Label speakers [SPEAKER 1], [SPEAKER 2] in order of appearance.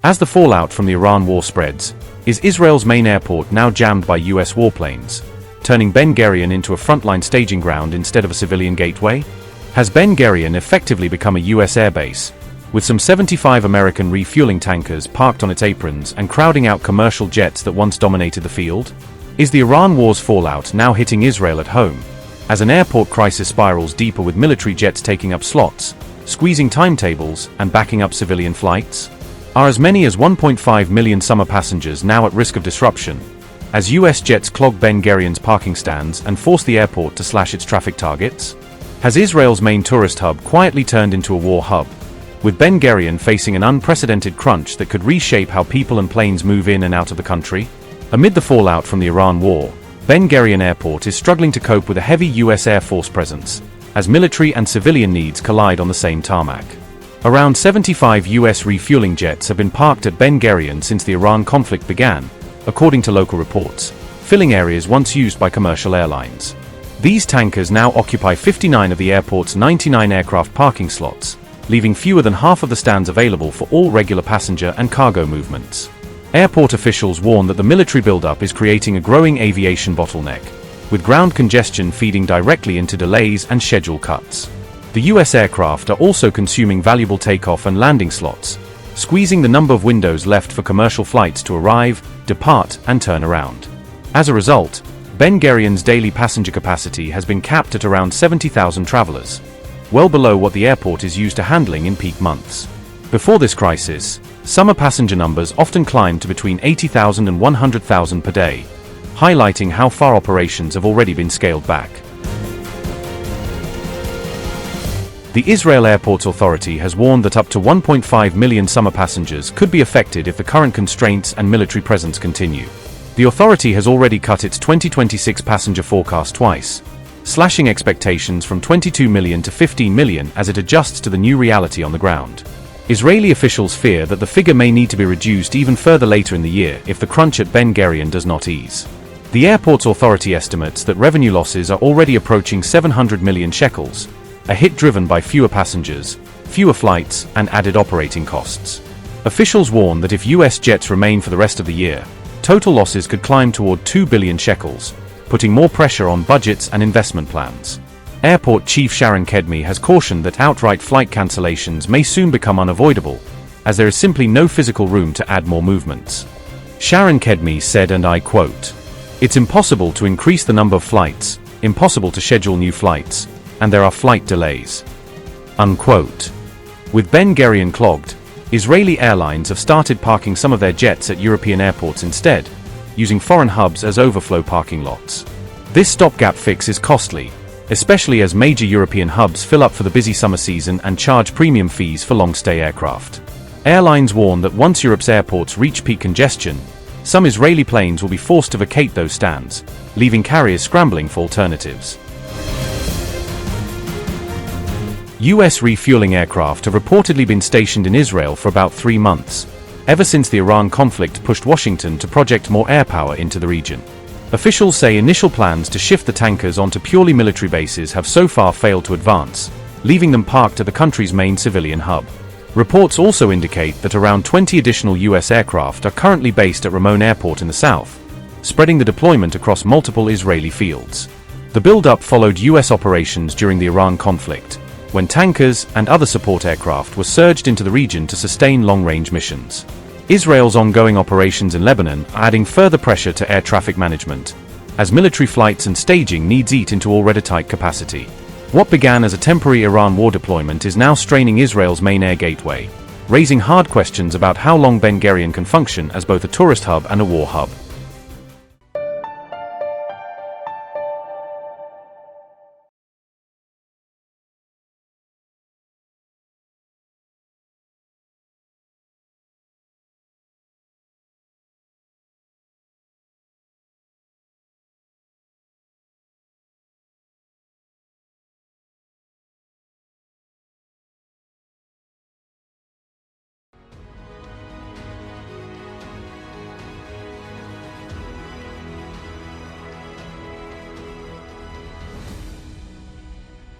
[SPEAKER 1] As the fallout from the Iran war spreads, is Israel's main airport now jammed by US warplanes, turning Ben Gurion into a frontline staging ground instead of a civilian gateway? Has Ben Gurion effectively become a US airbase, with some 75 American refueling tankers parked on its aprons and crowding out commercial jets that once dominated the field? Is the Iran war's fallout now hitting Israel at home, as an airport crisis spirals deeper with military jets taking up slots, squeezing timetables, and backing up civilian flights? Are as many as 1.5 million summer passengers now at risk of disruption, as US jets clog Ben Gurion's parking stands and force the airport to slash its traffic targets? Has Israel's main tourist hub quietly turned into a war hub, with Ben Gurion facing an unprecedented crunch that could reshape how people and planes move in and out of the country? Amid the fallout from the Iran war, Ben Gurion Airport is struggling to cope with a heavy US Air Force presence, as military and civilian needs collide on the same tarmac. Around 75 US refueling jets have been parked at Ben Gurion since the Iran conflict began, according to local reports, filling areas once used by commercial airlines. These tankers now occupy 59 of the airport's 99 aircraft parking slots, leaving fewer than half of the stands available for all regular passenger and cargo movements. Airport officials warn that the military buildup is creating a growing aviation bottleneck, with ground congestion feeding directly into delays and schedule cuts. The US aircraft are also consuming valuable takeoff and landing slots, squeezing the number of windows left for commercial flights to arrive, depart, and turn around. As a result, Ben Gurion's daily passenger capacity has been capped at around 70,000 travelers, well below what the airport is used to handling in peak months. Before this crisis, summer passenger numbers often climbed to between 80,000 and 100,000 per day, highlighting how far operations have already been scaled back. The Israel Airports Authority has warned that up to 1.5 million summer passengers could be affected if the current constraints and military presence continue. The authority has already cut its 2026 passenger forecast twice, slashing expectations from 22 million to 15 million as it adjusts to the new reality on the ground. Israeli officials fear that the figure may need to be reduced even further later in the year if the crunch at Ben Gurion does not ease. The airport's authority estimates that revenue losses are already approaching 700 million shekels, a hit driven by fewer passengers, fewer flights, and added operating costs. Officials warn that if US jets remain for the rest of the year, total losses could climb toward 2 billion shekels, putting more pressure on budgets and investment plans. Airport Chief Sharon Kedmi has cautioned that outright flight cancellations may soon become unavoidable, as there is simply no physical room to add more movements. Sharon Kedmi said, and I quote, "It's impossible to increase the number of flights, impossible to schedule new flights, and there are flight delays." Unquote. With Ben Gurion clogged, Israeli airlines have started parking some of their jets at European airports instead, using foreign hubs as overflow parking lots. This stopgap fix is costly, especially as major European hubs fill up for the busy summer season and charge premium fees for long-stay aircraft. Airlines warn that once Europe's airports reach peak congestion, some Israeli planes will be forced to vacate those stands, leaving carriers scrambling for alternatives. US refueling aircraft have reportedly been stationed in Israel for about 3 months, ever since the Iran conflict pushed Washington to project more air power into the region. Officials say initial plans to shift the tankers onto purely military bases have so far failed to advance, leaving them parked at the country's main civilian hub. Reports also indicate that around 20 additional US aircraft are currently based at Ramon Airport in the south, spreading the deployment across multiple Israeli fields. The build-up followed US operations during the Iran conflict, when tankers and other support aircraft were surged into the region to sustain long-range missions. Israel's ongoing operations in Lebanon are adding further pressure to air traffic management, as military flights and staging needs eat into already tight capacity. What began as a temporary Iran war deployment is now straining Israel's main air gateway, raising hard questions about how long Ben Gurion can function as both a tourist hub and a war hub.